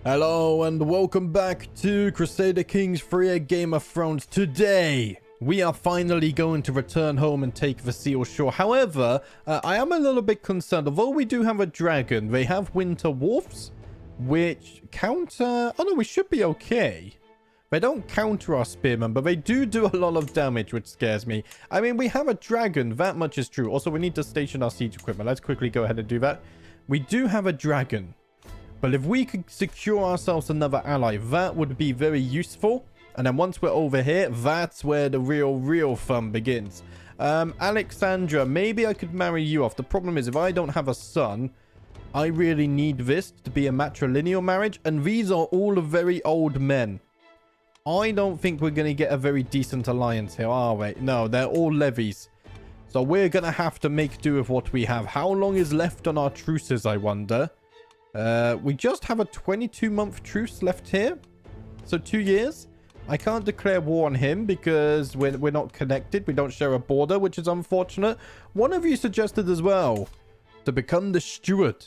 Hello and welcome back to Crusader Kings 3 Game of Thrones. Today, we are finally going to return home and take the Seal Shore. However, I am a little bit concerned. Although we do have a dragon, they have winter wolves, which counter... Oh no, we should be okay. They don't counter our spearmen, but they do a lot of damage, which scares me. I mean, we have a dragon, that much is true. Also, we need to station our siege equipment. Let's quickly go ahead and do that. We do have a dragon. But if we could secure ourselves another ally, that would be very useful. And then once we're over here, that's where the real fun begins. Alexandra, maybe I could marry you off. The problem is, if I don't have a son, I really need this to be a matrilineal marriage. And these are all very old men. I don't think we're going to get a very decent alliance here, are we? No, they're all levies. So we're going to have to make do with what we have. How long is left on our truces, I wonder? We just have a 22-month truce left here. So 2 years. I can't declare war on him because we're not connected. We don't share a border, which is unfortunate. One of you suggested as well to become the steward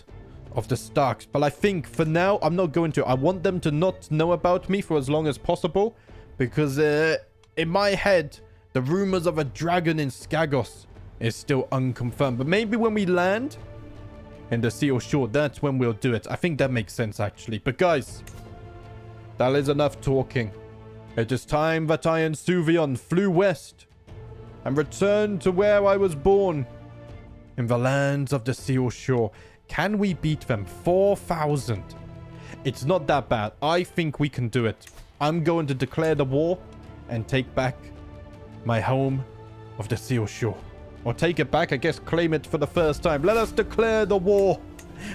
of the Starks. But I think for now, I'm not going to. I want them to not know about me for as long as possible. Because in my head, the rumors of a dragon in Skagos is still unconfirmed. But maybe when we land in the Seal Shore, that's when we'll do it. I think that makes sense, actually. But guys, that is enough talking. It is time that I and Suvion flew west and returned to where I was born, in the lands of the Seal Shore. Can we beat them? 4,000. It's not that bad. I think we can do it. I'm going to declare the war and take back my home of the Seal Shore. Or take it back, I guess, claim it for the first time. Let us declare the war.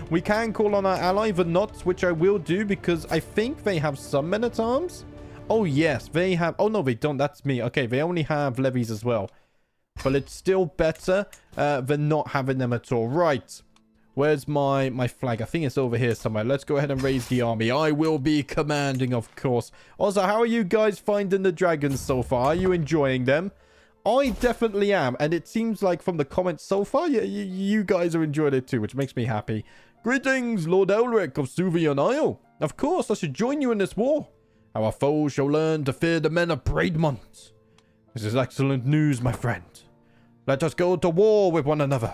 We can call on our ally, the Knots, which I will do because I think they have some men-at-arms. Oh, yes, they have... Oh, no, they don't. That's me. Okay, they only have levies as well. But it's still better than not having them at all. Right. Where's my flag? I think it's over here somewhere. Let's go ahead and raise the army. I will be commanding, of course. Also, how are you guys finding the dragons so far? Are you enjoying them? I definitely am, and it seems like from the comments so far, you guys are enjoying it too, which makes me happy. Greetings, Lord Elric of Suvion Isle. Of course, I should join you in this war. Our foes shall learn to fear the men of Braidmont. This is excellent news, my friend. Let us go to war with one another.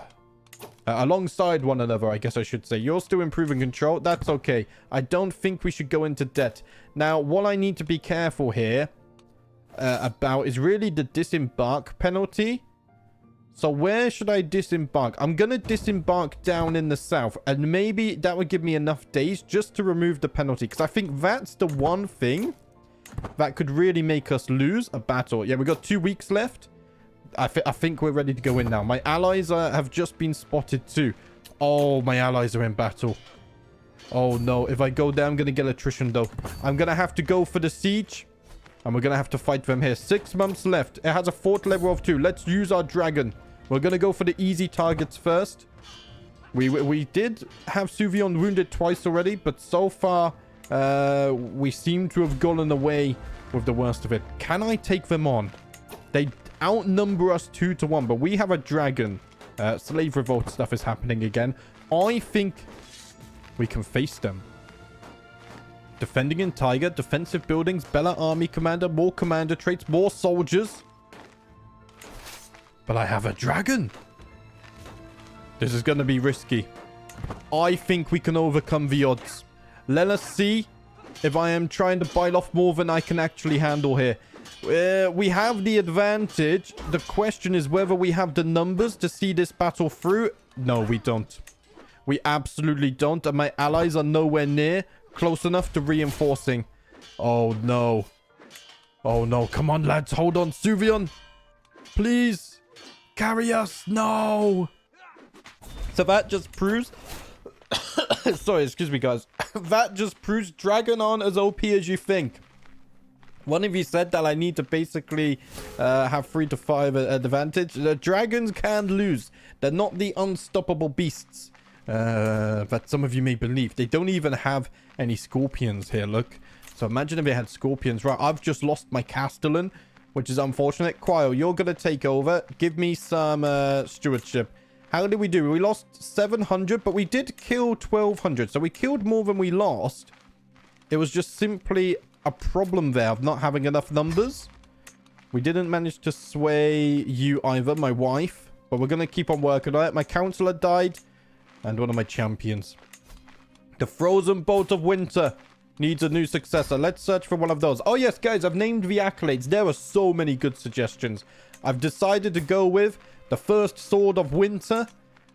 Alongside one another, I guess I should say. You're still improving control. That's okay. I don't think we should go into debt. Now, what I need to be careful here about is really the disembark penalty. So where should I disembark? I'm going to disembark down in the south, and maybe that would give me enough days just to remove the penalty, because I think that's the one thing that could really make us lose a battle. Yeah, we got 2 weeks left. I think we're ready to go in now. My allies have just been spotted too. Oh, my allies are in battle. Oh no, if I go down, I'm going to get attrition though. I'm going to have to go for the siege. And we're going to have to fight them here. 6 months left. It has a fort level of 2. Let's use our dragon. We're going to go for the easy targets first. We did have Suvion wounded twice already. But so far, we seem to have gotten away with the worst of it. Can I take them on? They outnumber us 2 to 1. But we have a dragon. Slave revolt stuff is happening again. I think we can face them. Defending in Tiger, defensive buildings, Bella army commander, more commander traits, more soldiers. But I have a dragon. This is going to be risky. I think we can overcome the odds. Let us see if I am trying to bite off more than I can actually handle here. We have the advantage. The question is whether we have the numbers to see this battle through. No, we don't. We absolutely don't. And my allies are nowhere near close enough to reinforcing. Oh, no. Oh, no. Come on, lads. Hold on. Suvion. Please. Carry us. No. So that just proves... Sorry, excuse me, guys. That just proves Dragon aren't as OP as you think. One of you said that I need to basically have 3 to 5 advantage. The dragons can lose. They're not the unstoppable beasts that some of you may believe. They don't even have any scorpions here, look. So imagine if they had scorpions. Right, I've just lost my castellan, which is unfortunate. Quail, you're going to take over. Give me some stewardship. How did we do? We lost 700, but we did kill 1,200. So we killed more than we lost. It was just simply a problem there of not having enough numbers. We didn't manage to sway you either, my wife. But we're going to keep on working on it. My counselor died. And one of my champions. The Frozen Bolt of Winter needs a new successor. Let's search for one of those. Oh, yes, guys. I've named the accolades. There are so many good suggestions. I've decided to go with the First Sword of Winter.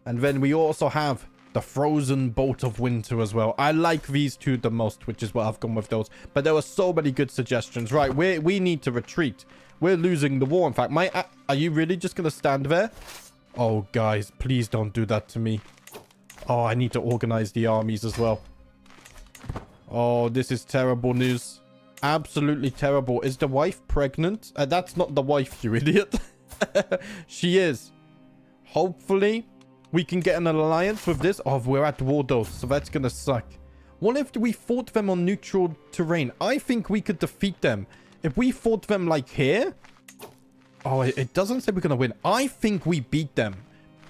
And then we also have the Frozen Bolt of Winter as well. I like these two the most, which is why I've gone with those. But there were so many good suggestions. Right, we need to retreat. We're losing the war. In fact, are you really just going to stand there? Oh, guys, please don't do that to me. Oh, I need to organize the armies as well. Oh, this is terrible news. Absolutely terrible. Is the wife pregnant? That's not the wife, you idiot. She is. Hopefully, we can get an alliance with this. Oh, we're at war though, so that's gonna suck. What if we fought them on neutral terrain? I think we could defeat them. If we fought them like here... Oh, it doesn't say we're gonna win. I think we beat them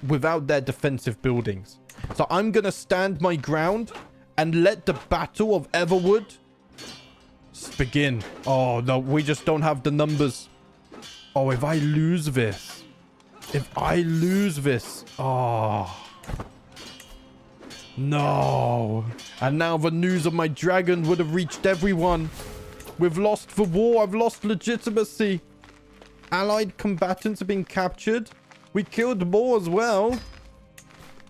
without their defensive buildings. So I'm gonna stand my ground and let the Battle of Everwood begin. Oh, no, we just don't have the numbers. Oh, if I lose this... If I lose this... Oh. No. And now the news of my dragon would have reached everyone. We've lost the war. I've lost legitimacy. Allied combatants have been captured. We killed more as well.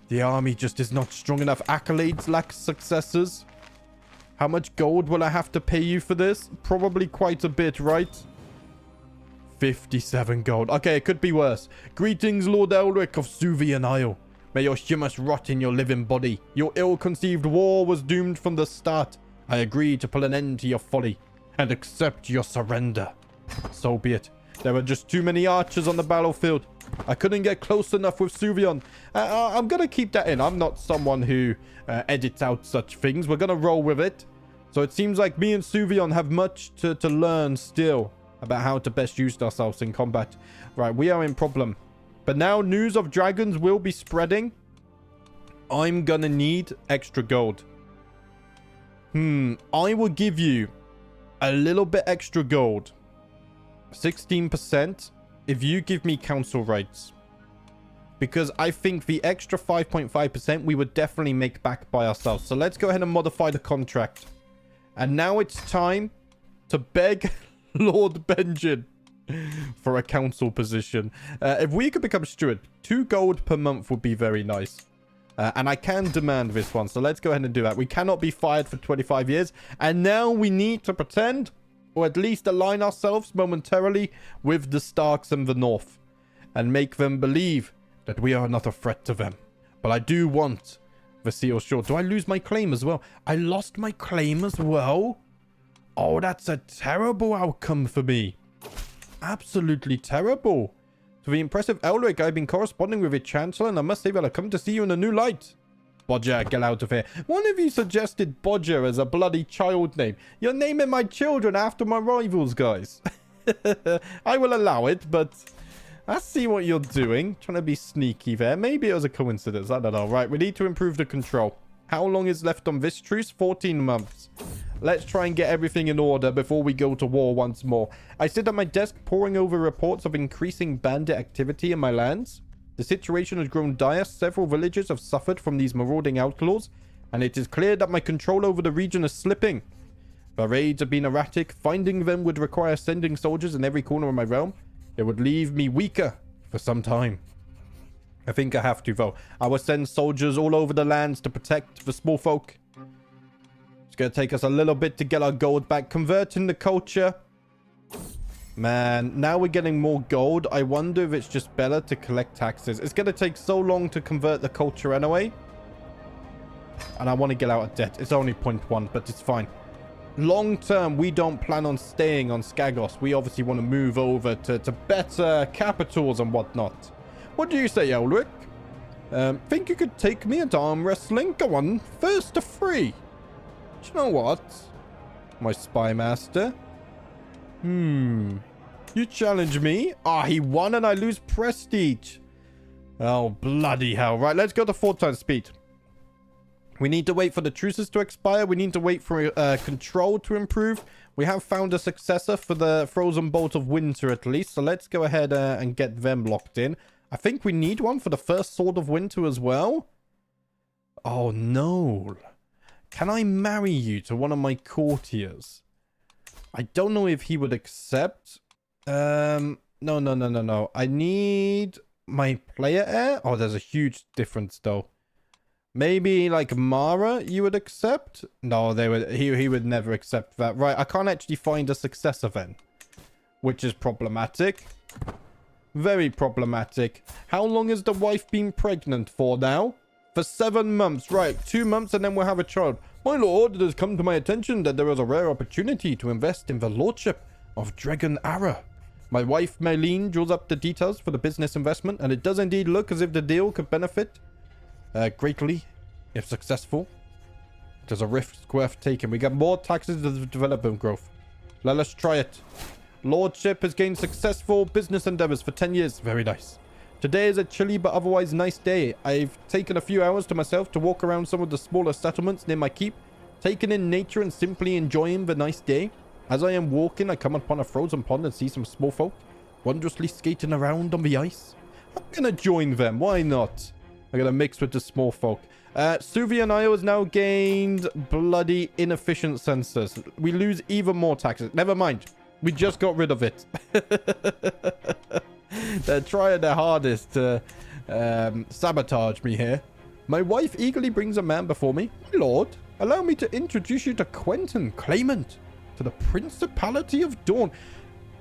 The army just is not strong enough. Accolades lack successors. How much gold will I have to pay you for this? Probably quite a bit, right? 57 gold. Okay, it could be worse. Greetings, Lord Elric of Suvian Isle. May your humus rot in your living body. Your ill-conceived war was doomed from the start. I agree to put an end to your folly and accept your surrender. So be it. There were just too many archers on the battlefield. I couldn't get close enough with Suvion. I'm going to keep that in. I'm not someone who edits out such things. We're going to roll with it. So it seems like me and Suvion have much to learn still about how to best use ourselves in combat. Right, we are in problem. But now news of dragons will be spreading. I'm going to need extra gold. I will give you a little bit extra gold. 16% if you give me council rights. Because I think the extra 5.5% we would definitely make back by ourselves. So let's go ahead and modify the contract. And now it's time to beg Lord Benjen for a council position. If we could become steward, 2 gold per month would be very nice. And I can demand this one. So let's go ahead and do that. We cannot be fired for 25 years. And now we need to pretend, or at least align ourselves momentarily with the Starks in the north. And make them believe that we are not a threat to them. But I do want the Seal Shore. Do I lose my claim as well? I lost my claim as well? Oh, that's a terrible outcome for me. Absolutely terrible. To the impressive Elric, I've been corresponding with your Chancellor, and I must say that I've come to see you in a new light. Bodger, get out of here. One of you suggested Bodger as a bloody child name. You're naming my children after my rivals, guys. I will allow it, but I see what you're doing. Trying to be sneaky there. Maybe it was a coincidence. I don't know. Right, we need to improve the control. How long is left on this truce? 14 months. Let's try and get everything in order before we go to war once more. I sit at my desk poring over reports of increasing bandit activity in my lands. The situation has grown dire. Several villages have suffered from these marauding outlaws, and it is clear that my control over the region is slipping. The raids have been erratic. Finding them would require sending soldiers in every corner of my realm. It would leave me weaker for some time. I think I have to, though. I will send soldiers all over the lands to protect the small folk. It's going to take us a little bit to get our gold back. Converting the culture. Man, now we're getting more gold. I wonder if it's just better to collect taxes. It's going to take so long to convert the culture anyway. And I want to get out of debt. It's only 0.1, but it's fine. Long term, we don't plan on staying on Skagos. We obviously want to move over to better capitals and whatnot. What do you say, Elric? Think you could take me at arm wrestling? Go on, first to free. Do you know what? My spy master. You challenge me? He won and I lose prestige. Oh, bloody hell. Right, let's go to 4 times speed. We need to wait for the truces to expire. We need to wait for control to improve. We have found a successor for the Frozen Bolt of Winter at least. So let's go ahead and get them locked in. I think we need one for the first Sword of Winter as well. Oh, no. Can I marry you to one of my courtiers? I don't know if he would accept. No. I need my player heir. Oh, there's a huge difference though. Maybe like Mara you would accept? No, he would never accept that. Right, I can't actually find a successor then. Which is problematic. Very problematic. How long has the wife been pregnant for now? For 7 months. Right, 2 months and then we'll have a child. My lord, it has come to my attention that there is a rare opportunity to invest in the lordship of Dragonrider. My wife, Maylene, draws up the details for the business investment, and it does indeed look as if the deal could benefit greatly if successful. There's a risk worth taking. We got more taxes to the development growth. Let us try it. Lordship has gained successful business endeavors for 10 years. Very nice. Today is a chilly but otherwise nice day. I've taken a few hours to myself to walk around some of the smaller settlements near my keep, taking in nature and simply enjoying the nice day. As I am walking, I come upon a frozen pond and see some small folk wondrously skating around on the ice. I'm gonna join them. Why not? I'm gonna mix with the small folk. Suvian Isle has now gained bloody inefficient sensors. We lose even more taxes. Never mind. We just got rid of it. They're trying their hardest to sabotage me here. My wife eagerly brings a man before me. My lord, allow me to introduce you to Quentin, claimant to the Principality of Dawn.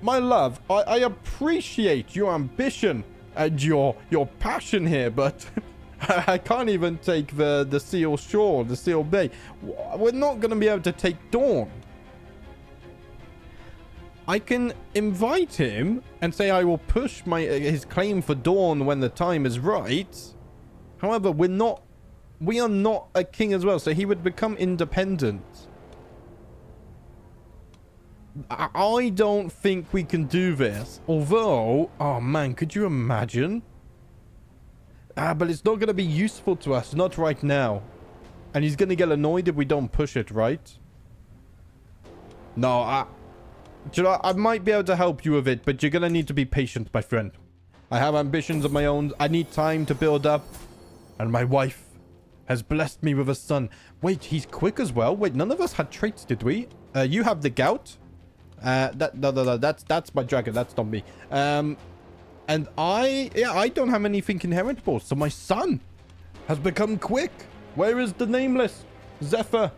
My love, I appreciate your ambition and your passion here, but I can't even take the Seal Shore, the Seal Bay. We're not going to be able to take Dawn. I can invite him and say I will push his claim for Dawn when the time is right. However, we are not a king as well, so he would become independent. I don't think we can do this. Although, oh man, could you imagine? But it's not going to be useful to us, not right now. And he's going to get annoyed if we don't push it, right? No, do you know, I might be able to help you with it, but you're going to need to be patient, my friend. I have ambitions of my own. I need time to build up. And my wife has blessed me with a son. Wait, he's quick as well? Wait, none of us had traits, did we? You have the gout. No, that's my dragon. That's not me. And I don't have anything inheritable. So my son has become quick. Where is the nameless? Zephyr.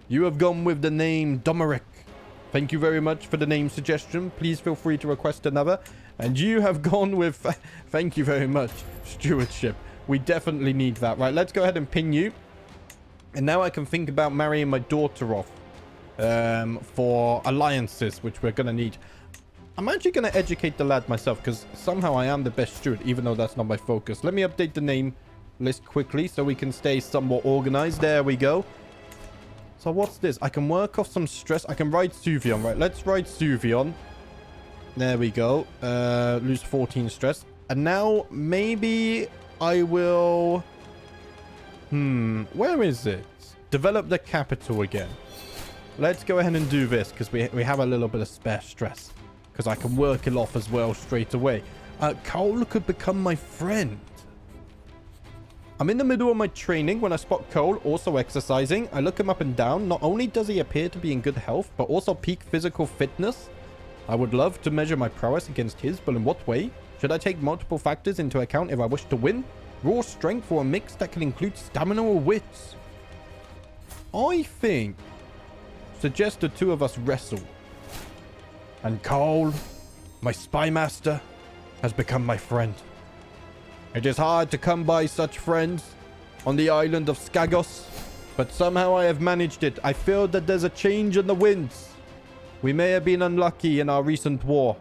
You have gone with the name Domeric. Thank you very much for the name suggestion. Please feel free to request another. And you have gone with, thank you very much, Stewardship. We definitely need that. Right, let's go ahead and pin you. And now I can think about marrying my daughter off for alliances, which we're going to need. I'm actually going to educate the lad myself because somehow I am the best steward, even though that's not my focus. Let me update the name list quickly so we can stay somewhat organized. There we go. So what's this? I can work off some stress. I can ride Suvion, right? Let's ride Suvion. There we go. Lose 14 stress. And now maybe I will... where is it? Develop the capital again. Let's go ahead and do this because we have a little bit of spare stress. Because I can work it off as well straight away. Cole could become my friend. I'm in the middle of my training when I spot Cole also exercising. I look him up and down. Not only does he appear to be in good health, but also peak physical fitness. I would love to measure my prowess against his, but in what way? Should I take multiple factors into account if I wish to win? Raw strength or a mix that can include stamina or wits? I think... suggest the two of us wrestle. And Cole, my spy master, has become my friend. It is hard to come by such friends on the island of Skagos, but somehow I have managed it. I feel that there's a change in the winds. We may have been unlucky in our recent war,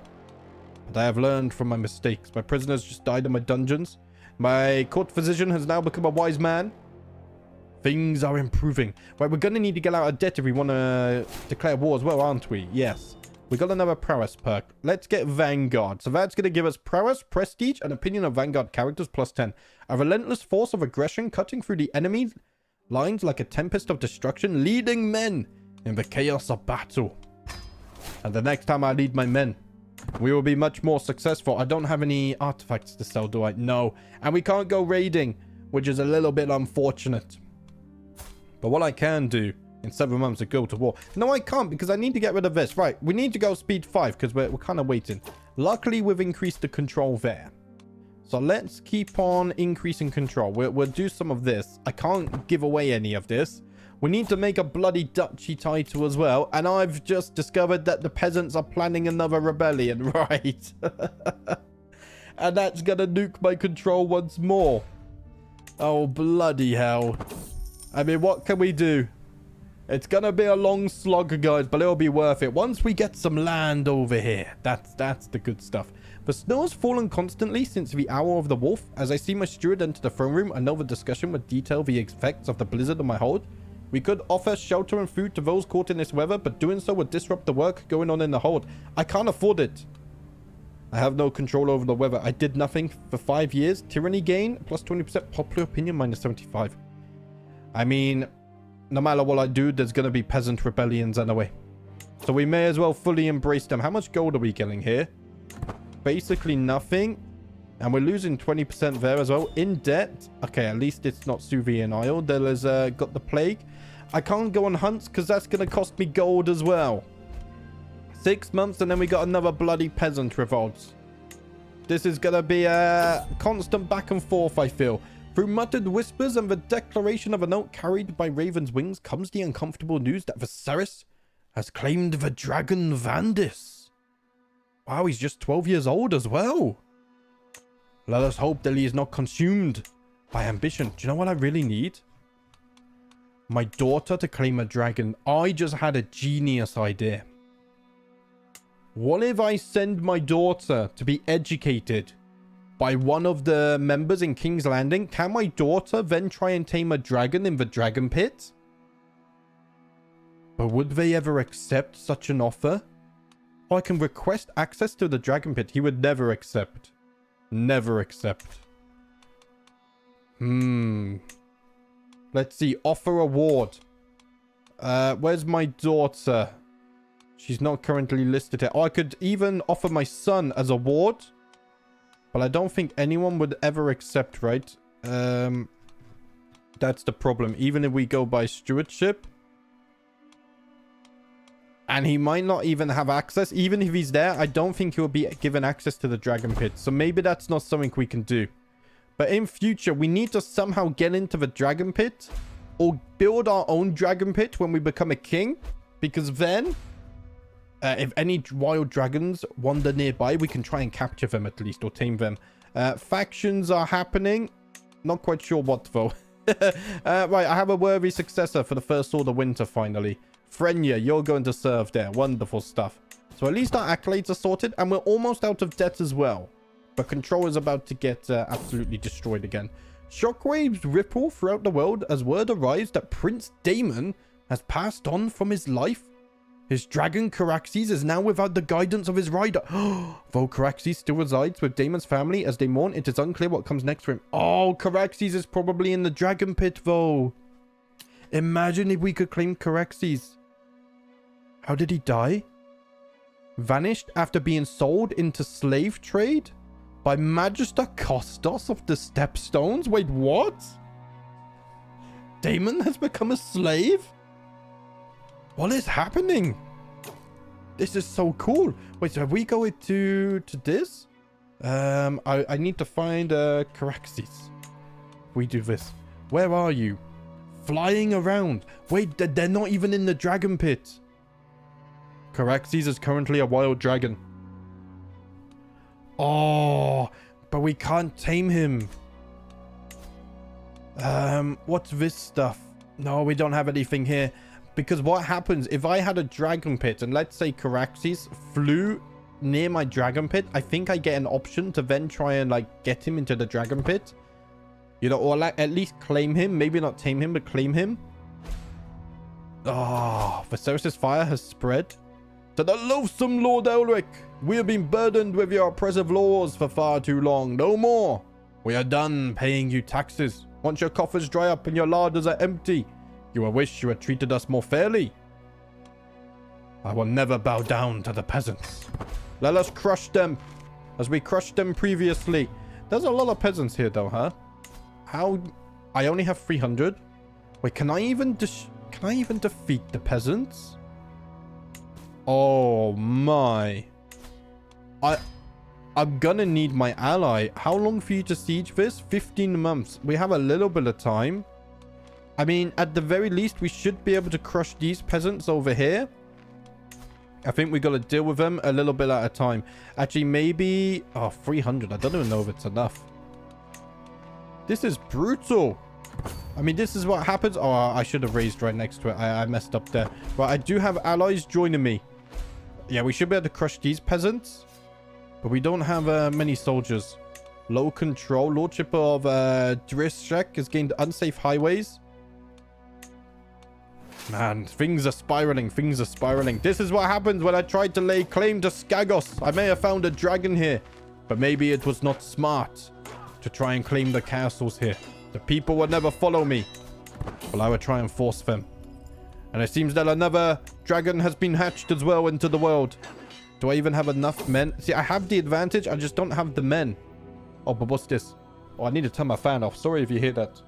but I have learned from my mistakes. My prisoners just died in my dungeons. My court physician has now become a wise man. Things are improving. Right, we're going to need to get out of debt if we want to declare war as well, aren't we? Yes. We got another prowess perk. Let's get Vanguard. So that's going to give us prowess, prestige, and opinion of Vanguard characters plus 10. A relentless force of aggression cutting through the enemy lines like a tempest of destruction, leading men in the chaos of battle. And the next time I lead my men, we will be much more successful. I don't have any artifacts to sell, do I? No. And we can't go raiding, which is a little bit unfortunate. But what I can do in 7 months is go to war. No, I can't because I need to get rid of this. Right, we need to go speed 5 because we're kind of waiting. Luckily, we've increased the control there. So let's keep on increasing control. We'll do some of this. I can't give away any of this. We need to make a bloody duchy title as well. And I've just discovered that the peasants are planning another rebellion, right? And that's going to nuke my control once more. Oh, bloody hell. I mean, what can we do? It's going to be a long slog, guys, but it'll be worth it. Once we get some land over here, that's the good stuff. The snow has fallen constantly since the hour of the wolf. As I see my steward enter the throne room, another discussion would detail the effects of the blizzard on my hold. We could offer shelter and food to those caught in this weather, but doing so would disrupt the work going on in the hold. I can't afford it. I have no control over the weather. I did nothing for 5 years. Tyranny gain, plus 20%. Popular opinion, minus 75. I mean, no matter what I do, there's going to be peasant rebellions anyway. So we may as well fully embrace them. How much gold are we getting here? Basically nothing. And we're losing 20% there as well. In debt. Okay, at least it's not Suvian Isle. There is got the plague. I can't go on hunts because that's going to cost me gold as well. 6 months and then we got another bloody peasant revolt. This is going to be a constant back and forth, I feel. Through muttered whispers and the declaration of a note carried by raven's wings comes the uncomfortable news that Viserys has claimed the dragon Vandis. Wow, he's just 12 years old as well. Let us hope that he is not consumed by ambition. Do you know what I really need? My daughter to claim a dragon. I just had a genius idea. What if I send my daughter to be educated by one of the members in King's Landing? Can my daughter then try and tame a dragon in the dragon pit? But would they ever accept such an offer? Oh, I can request access to the dragon pit. He would never accept. Never accept. Let's see. Offer award. Where's my daughter? She's not currently listed here. Oh, I could even offer my son as a ward. But I don't think anyone would ever accept, right? That's the problem. Even if we go by stewardship. And he might not even have access. Even if he's there, I don't think he'll be given access to the dragon pit. So maybe that's not something we can do. But in future, we need to somehow get into the dragon pit. Or build our own dragon pit when we become a king. Because then, if any wild dragons wander nearby, we can try and capture them at least. Or tame them. Factions are happening. Not quite sure what though. Right, I have a worthy successor for the First Order Winter finally. Frenya, you're going to serve there. Wonderful stuff. So at least our accolades are sorted. And we're almost out of debt as well. But control is about to get absolutely destroyed again. Shockwaves ripple throughout the world as word arrives that Prince Daemon has passed on from his life. His dragon Caraxes is now without the guidance of his rider. Though Caraxes still resides with Daemon's family as they mourn, it is unclear what comes next for him. Oh, Caraxes is probably in the dragon pit though. Imagine if we could claim Caraxes. How did he die? Vanished after being sold into slave trade? By Magister Kostos of the Stepstones? Wait, what? Daemon has become a slave? What is happening? This is so cool. Wait, so have we go to this? I need to find Caraxes. We do this. Where are you? Flying around. Wait, they're not even in the dragon pit. Caraxes is currently a wild dragon. Oh, but we can't tame him. What's this stuff? No, we don't have anything here. Because what happens if I had a dragon pit and let's say Caraxes flew near my dragon pit, I think I get an option to then try and like get him into the dragon pit. You know, or like at least claim him. Maybe not tame him, but claim him. Oh, Viserys' fire has spread. To the loathsome Lord Elric, we have been burdened with your oppressive laws for far too long. No more. We are done paying you taxes. Once your coffers dry up and your larders are empty, you will wish you had treated us more fairly. I will never bow down to the peasants. Let us crush them, as we crushed them previously. There's a lot of peasants here, though, huh? How? I only have 300. Wait, can I even defeat the peasants? Oh my! I'm gonna need my ally. How long for you to siege this? 15 months. We have a little bit of time. I mean, at the very least, we should be able to crush these peasants over here. I think we got to deal with them a little bit at a time. Actually, maybe... Oh, 300. I don't even know if it's enough. This is brutal. I mean, this is what happens. Oh, I should have raised right next to it. I messed up there. But I do have allies joining me. Yeah, we should be able to crush these peasants. But we don't have many soldiers. Low control. Lordship of Drishek has gained unsafe highways. Man, things are spiraling. Things are spiraling. This is what happens when I tried to lay claim to Skagos. I may have found a dragon here. But maybe it was not smart to try and claim the castles here. The people would never follow me. Well, I would try and force them. And it seems that another dragon has been hatched as well into the world. Do I even have enough men? See, I have the advantage. I just don't have the men. Oh, but what's this? Oh, I need to turn my fan off. Sorry if you hear that.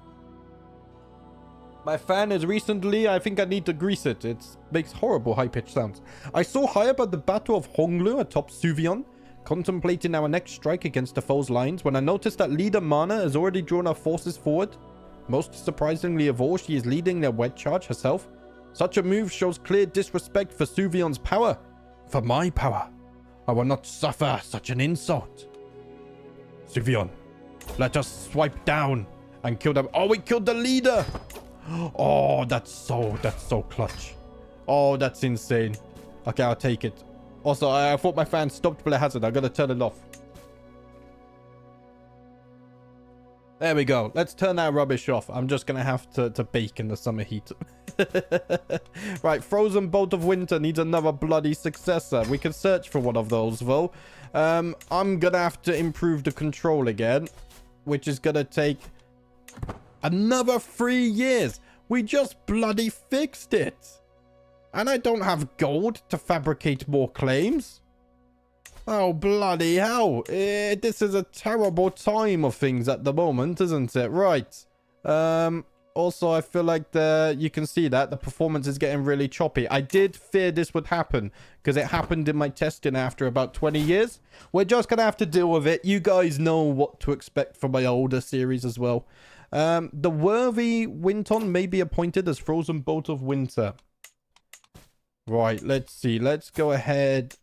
My fan is recently, I think I need to grease it. It makes horrible high-pitched sounds. I saw high up at the Battle of Honglu atop Suvion, contemplating our next strike against the foe's lines, when I noticed that leader Mana has already drawn our forces forward. Most surprisingly of all, she is leading their wedge charge herself. Such a move shows clear disrespect for Suvion's power. For my power. I will not suffer such an insult. Suvion, let us swipe down and kill them. Oh, we killed the leader! Oh, that's so clutch. Oh, that's insane. Okay, I'll take it. Also, I thought my fan stopped, but it hasn't. I gotta turn it off. There we go. Let's turn that rubbish off. I'm just gonna have to bake in the summer heat. Right, Frozen Bolt of Winter needs another bloody successor. We can search for one of those, though. I'm gonna have to improve the control again, which is gonna take another 3 years. We just bloody fixed it. And I don't have gold to fabricate more claims. Oh, bloody hell. This is a terrible time of things at the moment, isn't it? Right. Also, I feel like you can see that the performance is getting really choppy. I did fear this would happen because it happened in my testing after about 20 years. We're just going to have to deal with it. You guys know what to expect from my older series as well. The worthy Winton may be appointed as Frozen Bolt of Winter. Right, let's see. Let's go ahead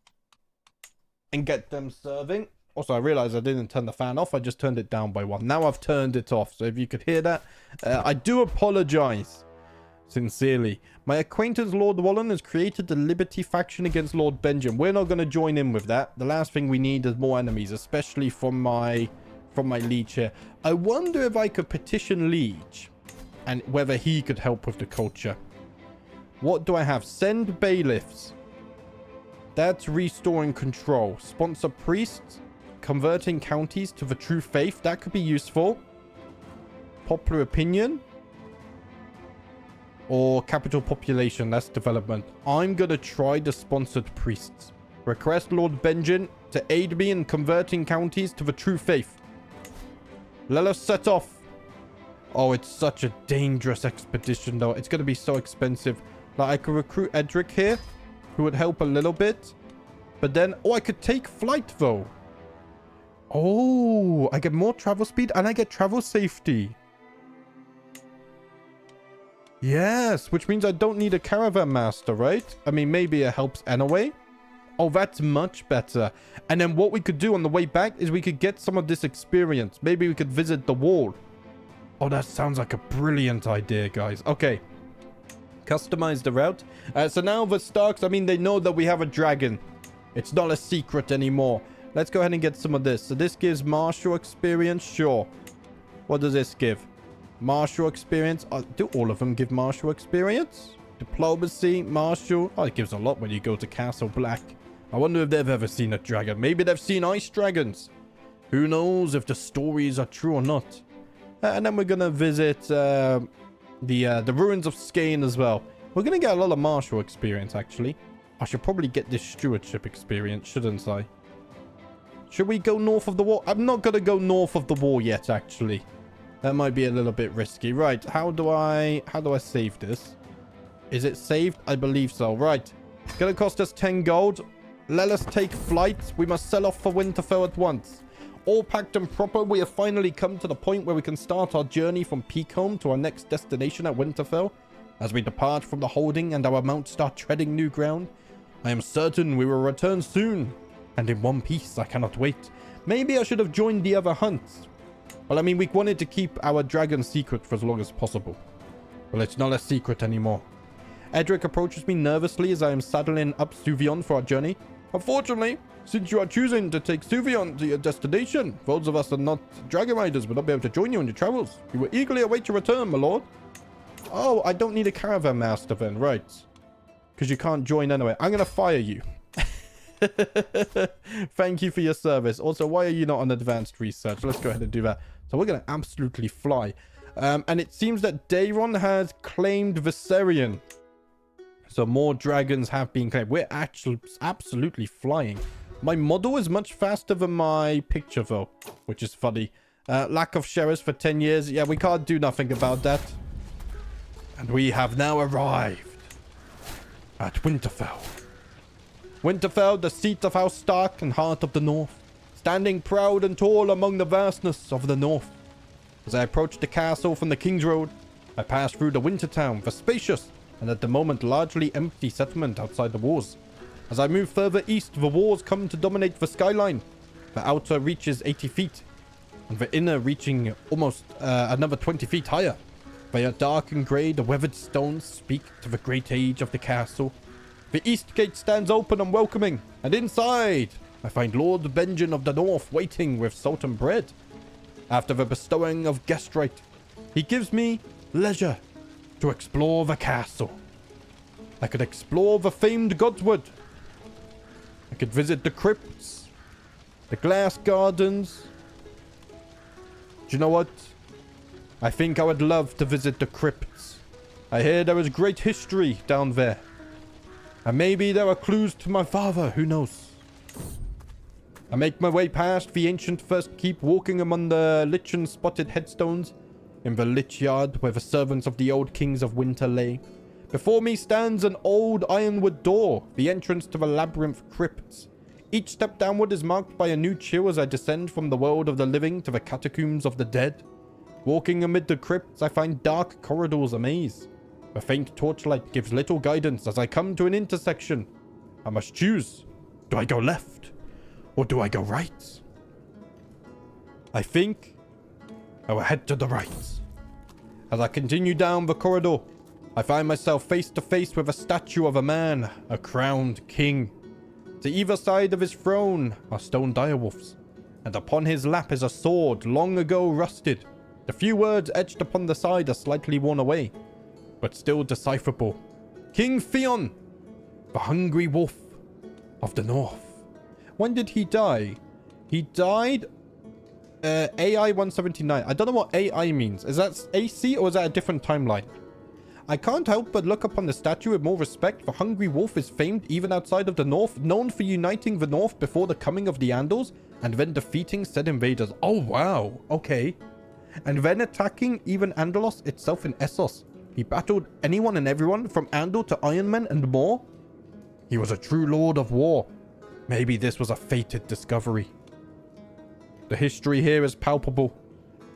and get them serving. Also, I realized I didn't turn the fan off. I just turned it down by 1. Now I've turned it off. So if you could hear that, I do apologize. Sincerely. My acquaintance Lord Wallen has created the Liberty faction against Lord Benjamin. We're not going to join in with that. The last thing we need is more enemies, especially from my liege here. I wonder if I could petition liege and whether he could help with the culture. What do I have? Send bailiffs. That's restoring control. Sponsor priests. Converting counties to the true faith. That could be useful. Popular opinion. Or capital population. That's development. I'm going to try the sponsored priests. Request Lord Benjamin to aid me in converting counties to the true faith. Let us set off. Oh, it's such a dangerous expedition, though. It's going to be so expensive. Like, I could recruit Edric here, who would help a little bit. But then, oh, I could take flight, though. Oh, I get more travel speed and I get travel safety. Yes, which means I don't need a caravan master, right? I mean, maybe it helps anyway. Oh, that's much better. And then what we could do on the way back is we could get some of this experience. Maybe we could visit the wall. Oh, that sounds like a brilliant idea, guys. Okay. Customize the route. So now the Starks, I mean, they know that we have a dragon. It's not a secret anymore. Let's go ahead and get some of this. So this gives martial experience. Sure. What does this give? Martial experience. Do all of them give martial experience? Diplomacy, martial. Oh, it gives a lot when you go to Castle Black. I wonder if they've ever seen a dragon. Maybe they've seen ice dragons. Who knows if the stories are true or not. And then we're going to visit the ruins of Skane as well. We're going to get a lot of martial experience, actually. I should probably get this stewardship experience, shouldn't I? Should we go north of the wall? I'm not going to go north of the wall yet, actually. That might be a little bit risky. Right, how do I save this? Is it saved? I believe so. Right. It's going to cost us 10 gold. Let us take flight. We must sell off for Winterfell at once. All packed and proper, we have finally come to the point where we can start our journey from Peakholm to our next destination at Winterfell. As we depart from the holding and our mounts start treading new ground, I am certain we will return soon. And in one piece, I cannot wait. Maybe I should have joined the other hunts. Well, I mean, we wanted to keep our dragon secret for as long as possible. Well, it's not a secret anymore. Edric approaches me nervously as I am saddling up Suvion for our journey. Unfortunately, since you are choosing to take Suvion to your destination, those of us that are not dragon riders will not be able to join you on your travels. We will eagerly await your return, my lord. Oh, I don't need a caravan master then, right? Because you can't join anyway. I'm going to fire you. Thank you for your service. Also, why are you not on advanced research? Let's go ahead and do that. So we're going to absolutely fly. And it seems that Daeron has claimed Viserion. So more dragons have been claimed. We're actually absolutely flying. My model is much faster than my picture, though, which is funny. Lack of sheriffs for 10 years. Yeah, we can't do nothing about that. And we have now arrived at Winterfell. Winterfell, the seat of House Stark and heart of the North, standing proud and tall among the vastness of the North. As I approached the castle from the King's Road, I passed through the Wintertown, the spacious and at the moment largely empty settlement outside the walls. As I move further east, the walls come to dominate the skyline. The outer reaches 80 feet, and the inner reaching almost another 20 feet higher. They are dark and grey, the weathered stones speak to the great age of the castle. The east gate stands open and welcoming, and inside I find Lord Benjen of the North waiting with salt and bread. After the bestowing of guest right, he gives me leisure to explore the castle. I could explore the famed Godswood. I could visit the crypts, the glass gardens. Do you know what? I think I would love to visit the crypts. I hear there is great history down there. And maybe there are clues to my father, who knows? I make my way past the ancient first keep, walking among the lichen-spotted headstones in the lich yard where the servants of the old kings of winter lay. Before me stands an old ironwood door, the entrance to the labyrinth crypts. Each step downward is marked by a new chill as I descend from the world of the living to the catacombs of the dead. Walking amid the crypts, I find dark corridors a maze. The faint torchlight gives little guidance as I come to an intersection. I must choose. Do I go left? Or do I go right? I think I will head to the right. As I continue down the corridor, I find myself face to face with a statue of a man, a crowned king. To either side of his throne are stone direwolves, and upon his lap is a sword long ago rusted. The few words etched upon the side are slightly worn away, but still decipherable. King Theon, the hungry wolf of the North. When did he die? He died AI 179. I don't know what AI means. Is that AC or is that a different timeline? I can't help but look upon the statue with more respect. The hungry wolf is famed even outside of the North, known for uniting the North before the coming of the Andals and then defeating said invaders. Oh wow, okay. And then attacking even Andalos itself in Essos. He battled anyone and everyone from Andal to Ironmen and more. He was a true lord of war. Maybe this was a fated discovery. The history here is palpable,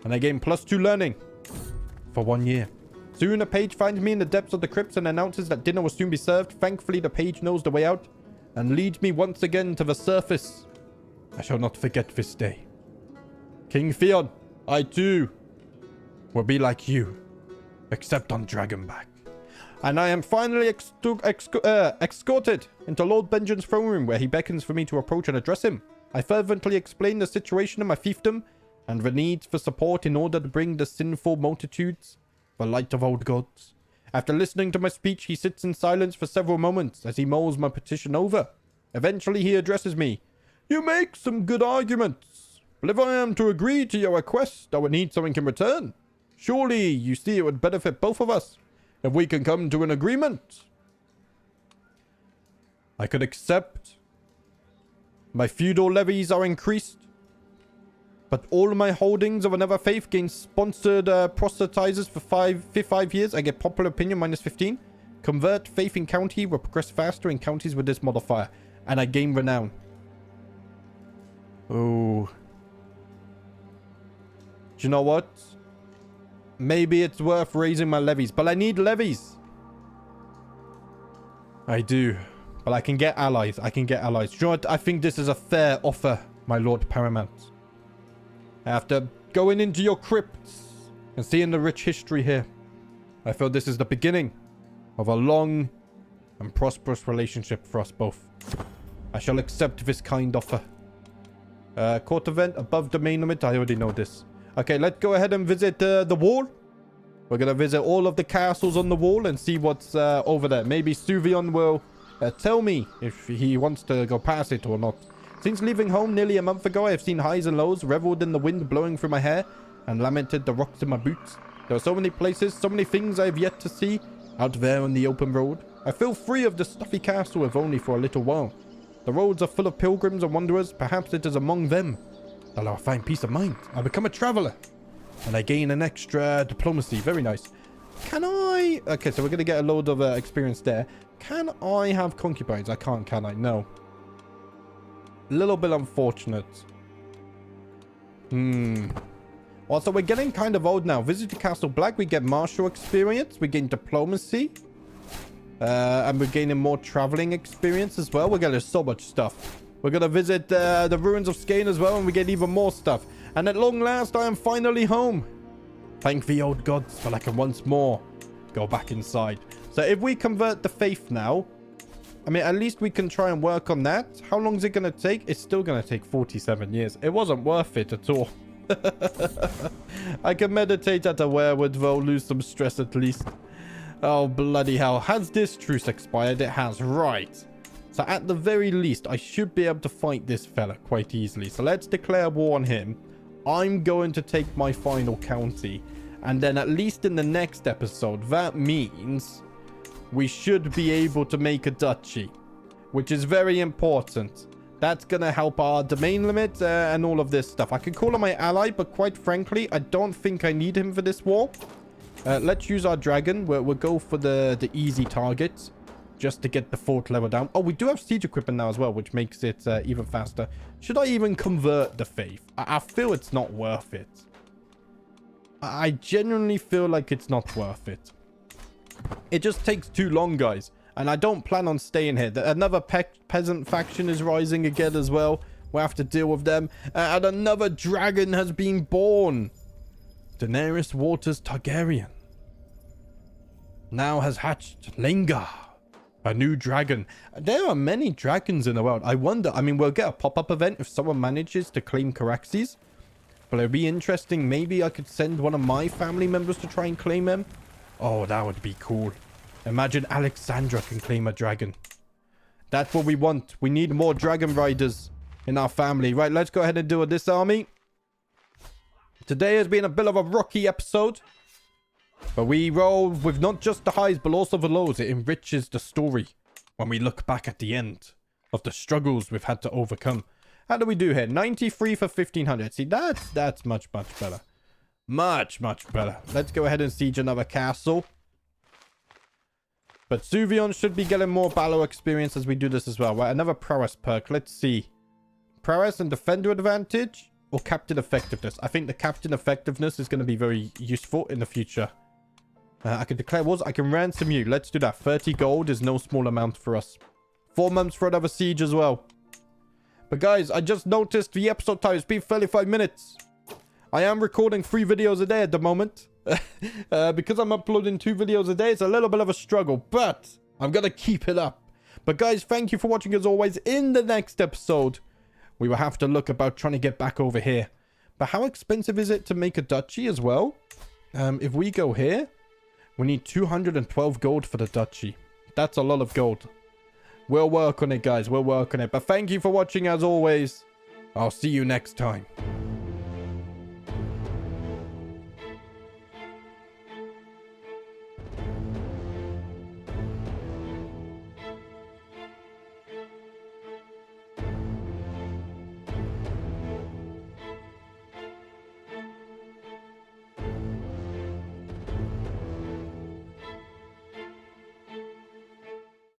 and I gain +2 learning for 1 year. Soon a page finds me in the depths of the crypts and announces that dinner will soon be served. Thankfully, the page knows the way out and leads me once again to the surface. I shall not forget this day. King Theon, I too will be like you, except on Dragonback. And I am finally escorted into Lord Benjen's throne room, where he beckons for me to approach and address him. I fervently explain the situation of my fiefdom and the need for support in order to bring the sinful multitudes the light of old gods. After listening to my speech, he sits in silence for several moments as he mulls my petition over. Eventually, he addresses me. You make some good arguments, But if I am to agree to your request, I would need something in return. Surely, you see, it would benefit both of us if we can come to an agreement. I could accept. My feudal levies are increased. But all of my holdings of another faith gain sponsored proselytizers for 5 years. I get popular opinion minus 15. Convert faith in county will progress faster in counties with this modifier. And I gain renown. Oh. Do you know what? Maybe it's worth raising my levies. But I need levies. I do. But I can get allies. I can get allies. Do you know what? I think this is a fair offer, my Lord Paramount. After going into your crypts and seeing the rich history here, I feel this is the beginning of a long and prosperous relationship for us both. I shall accept this kind offer. Court event above the main limit. I already know this. Okay, let's go ahead and visit the wall. We're going to visit all of the castles on the wall and see what's over there. Maybe Suvion will tell me if he wants to go past it or not. Since leaving home nearly a month ago, I have seen highs and lows, reveled in the wind blowing through my hair, and lamented the rocks in my boots. There are so many places, so many things I have yet to see out there on the open road. I feel free of the stuffy castle if only for a little while. The roads are full of pilgrims and wanderers. Perhaps it is among them that I'll find peace of mind. I become a traveler, and I gain an extra diplomacy. Very nice. Can I... Okay, so we're going to get a load of experience there. Can I have concubines? I can't, can I? No. A little bit unfortunate. Also, we're getting kind of old now. Visit the Castle Black. We get martial experience. We gain diplomacy. And we're gaining more traveling experience as well. We're getting so much stuff. We're going to visit the ruins of Skane as well. And we get even more stuff. And at long last, I am finally home. Thank the old gods, but I can once more go back inside. So if we convert the faith now... I mean, at least we can try and work on that. How long is it going to take? It's still going to take 47 years. It wasn't worth it at all. I can meditate at a werewood, though. Lose some stress at least. Oh, bloody hell. Has this truce expired? It has. Right. So at the very least, I should be able to fight this fella quite easily. So let's declare war on him. I'm going to take my final county. And then at least in the next episode, that means... we should be able to make a duchy, which is very important. That's going to help our domain limit and all of this stuff. I can call him my ally, but quite frankly, I don't think I need him for this war. Let's use our dragon. We'll go for the easy targets just to get the fort level down. Oh, we do have siege equipment now as well, which makes it even faster. Should I even convert the faith? I feel it's not worth it. I genuinely feel like it's not worth it. It just takes too long, guys. And I don't plan on staying here. Another peasant faction is rising again as well. We'll have to deal with them. And another dragon has been born. Daenerys Waters Targaryen now has hatched Lengar, a new dragon. There are many dragons in the world. I wonder, I mean, we'll get a pop-up event if someone manages to claim Caraxes. But it'd be interesting. Maybe I could send one of my family members to try and claim him. Oh, that would be cool. Imagine Alexandra can claim a dragon. That's what we want. We need more dragon riders in our family. Right, let's go ahead and do this army. Today has been a bit of a rocky episode. But we roll with not just the highs, but also the lows. It enriches the story when we look back at the end of the struggles we've had to overcome. How do we do here? 93 for 1500. See, that's much, much better. Much better. Let's go ahead and siege another castle. But Suvion should be getting more battle experience as we do this as well. Right, another prowess perk. Let's see. Prowess and defender advantage or captain effectiveness. I think the captain effectiveness is going to be very useful in the future. I can declare wars. I can ransom you. Let's do that. 30 gold is no small amount for us. 4 months for another siege as well. But guys, I just noticed the episode time has been 35 minutes. I am recording 3 videos a day at the moment. Because I'm uploading 2 videos a day, it's a little bit of a struggle. But I'm going to keep it up. But guys, thank you for watching as always. In the next episode, we will have to look about trying to get back over here. But how expensive is it to make a duchy as well? If we go here, we need 212 gold for the duchy. That's a lot of gold. We'll work on it, guys. We'll work on it. But thank you for watching as always. I'll see you next time.